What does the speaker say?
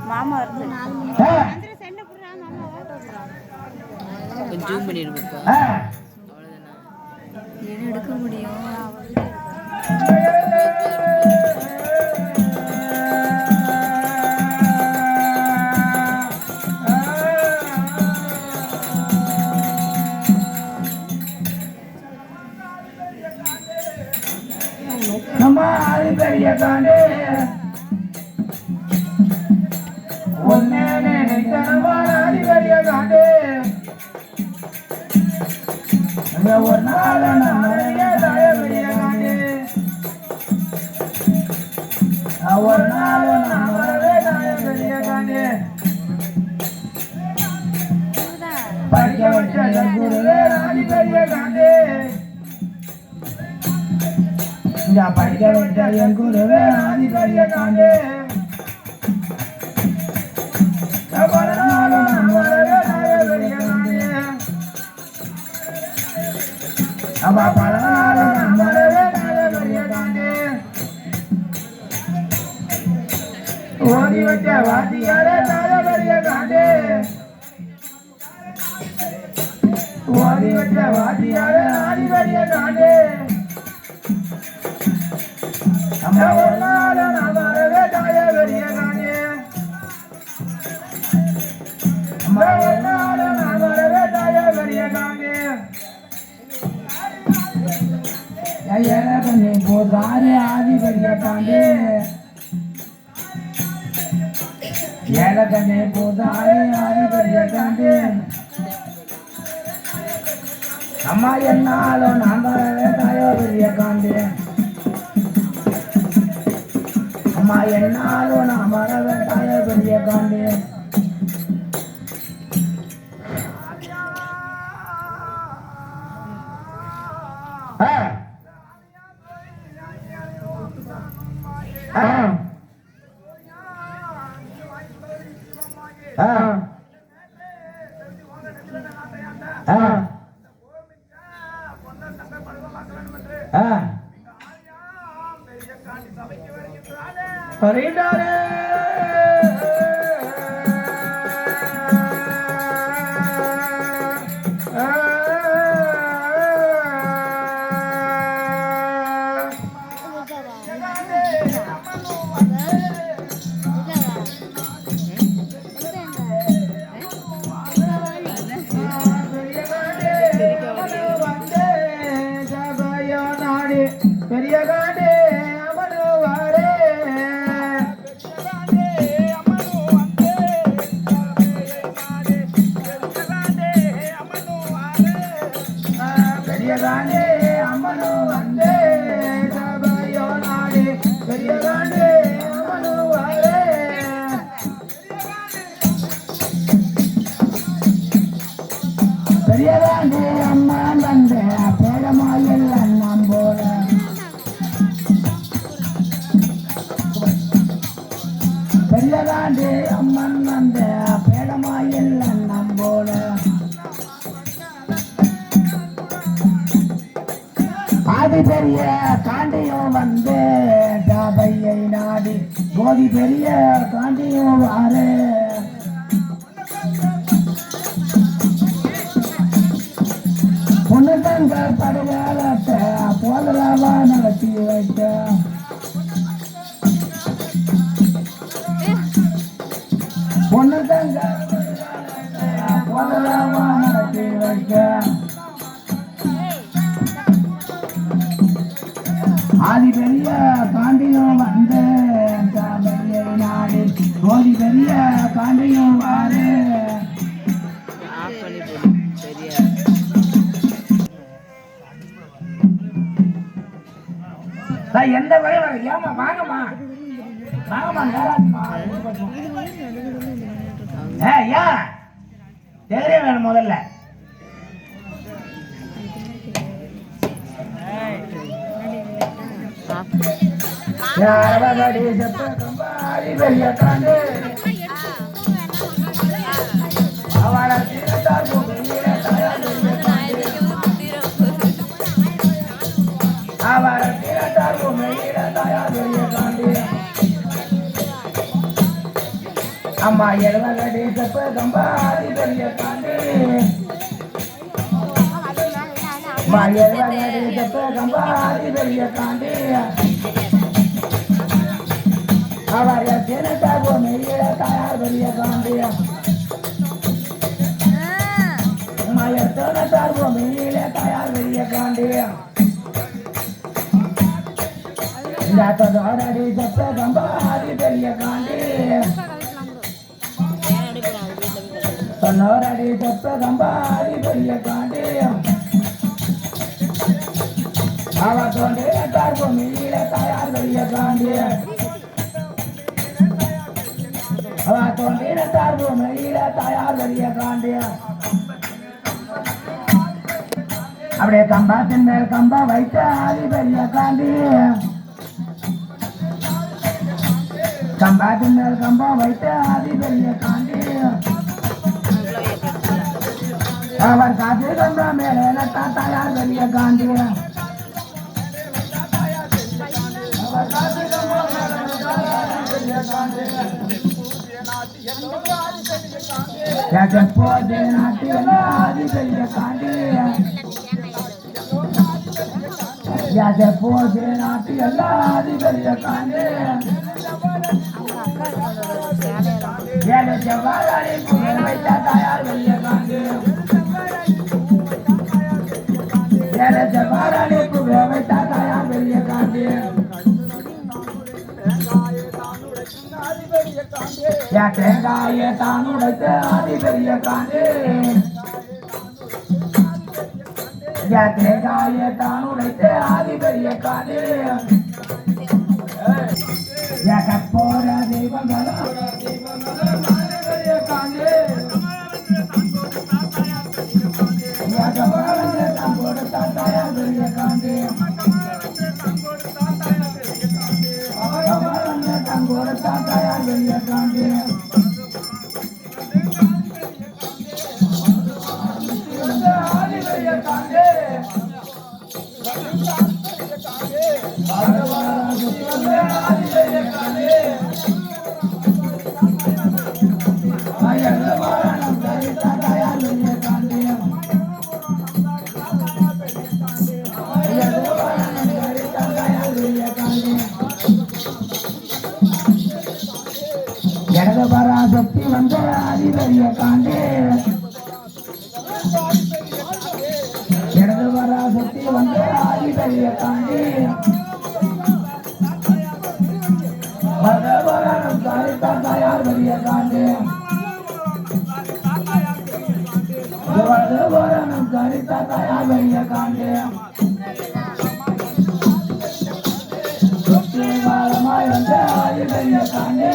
மாமா வருது ஜூம் பண்ணிருப்பா அவ்வளவுதானே எடுக்க முடியும். நம்ம ஆதி பெரிய காண்டே ஒன்னே நினைத்தனமான ஆதி பெரிய காண்டே ஒரு நாள் தாய பெரிய காண்டே ஒரு நாள் தாய பெரிய காண்டே படிக்க வச்ச குருவே ஆதி பெரிய காண்டே படிக்க வச்ச என் குருவே ஆதி பெரிய காண்டே பல நாளும் நம்மளவே தாய பெரிய காண்டே பல நாளும் நம்மளவே தாய பெரிய காண்டே ஓடி வச்ச வாத்தியாரே தாய பெரிய காண்டே ஓடி வச்ச வாத்தியாரே ஆதி பெரிய காண்டே ஒரு நாள் நம்மளவே தாய பெரிய காண்டே ஒரு நாள் நம்மளவே தாய பெரிய காண்டே எனக்கு நீ போதாரே ஆதி பெரிய காண்டே எனக்கு நீ போதாரே ஆதி பெரிய காண்டே அம்மா என்னாலும் நான் வரவே தாய பெரிய காண்டே அம்மா என்னாலும் நான் வரவே தாய பெரிய காண்டே பரிடாரே பெரிய காண்டே அமனு வாரே பெரிய காண்டே அமனு வந்தே சபையோ நாடே பெரிய காண்டே அமனு வாரே பெரிய காண்டே அம்மா வந்தே பேரமாயில் அண்ணம் போல பெரியதாண்டே அம்மன் வந்த பேடமாயில் அண்ணம் போல ஆதி பெரிய காண்டியும் வந்து ஜாபையை நாடி கோதி பெரிய காண்டியும் வாரு பொண்ணு தங்க படுகாலத்தை போதலாவா நடத்தி வைக்க பொண்ணு தங்க போதலாவா நடத்தி வைக்க ஆதி பெரிய காண்டியும் வந்து பெரிய நாடு கோதி பெரிய காண்டியும் வாரு எந்த வரை ஏமா வாங்கம்மா வாங்கம்மா தைரியம் வேணும் முதல்ல பெரிய காண்டு அவளை அம்மா 70 அடி செப்ப கம்பா ஆதி பெரிய காண்டி அம்மா 70 அடி செப்ப கம்பா ஆதி பெரிய காண்டி அவர் சேனத்தாகோ மெய்யில தாயார் பெரிய காண்டி அம்மா சேனத்தாகோ மெய்யில தாயார் பெரிய காண்டி அடி செப்ப கம்பா ஆதி பெரிய காண்டி அடி செப்ப கம்பா ஆதி பெரிய காண்டி அவ தோன்றினார் மீள தாயார் பெரிய காண்டி அவ தோன்றினார் மீள தாயார் பெரிய காண்டி அப்படியே கம்பாத்தின் மேல் கம்பா வைத்த ஆதி பெரிய காண்டி கம்பாத்தின் மேல் கம்பா வைத்த ஆதி பெரிய காண்டி அவர் காசு கம்பா மேலே நட்டா தாயார் பெரிய காண்டி அவர் காசு கம்பா மேலே நட்டா தாயார் பெரிய காண்டி போதே நாட்டில் ஆதி பெரிய காண்டி போதே நாட்டில் ஆதி பெரிய காண்டி ஜவாரி புகழ் வைத்த தாயார் பெரிய காண்டி ஜவாரி புகழ் வைத்த தாயார் பெரிய காண்டி தேங்காய தானுடைத்த ஆதி பெரிய காண்டி தேங்காய தானுடைத்த ஆதி பெரிய காண்டி போற தெய்வங்களும் பெரிய காண்டி கொடுத்த தாயார் பெரிய காண்டி கொடுத்த தாயார் பெரிய காண்டி ஆதி பெரிய காண்டி ஆதி பெரிய காண்டி வாரணம் தரித்த தாயார் பெரிய காண்டி வாரணம் தரித்த தாயார் பெரிய காண்டி இடது பராசக்தி வந்த ஆதி பெரிய காண்டி இடது பராசக்தி வந்த ஆதி பெரிய காண்டி வரணம் தரித்த தாயார் பெரிய காண்டி வரணம் தரித்த தாயார் பெரிய காண்டி காலமாய் வந்த ஆதி பெரிய காண்டி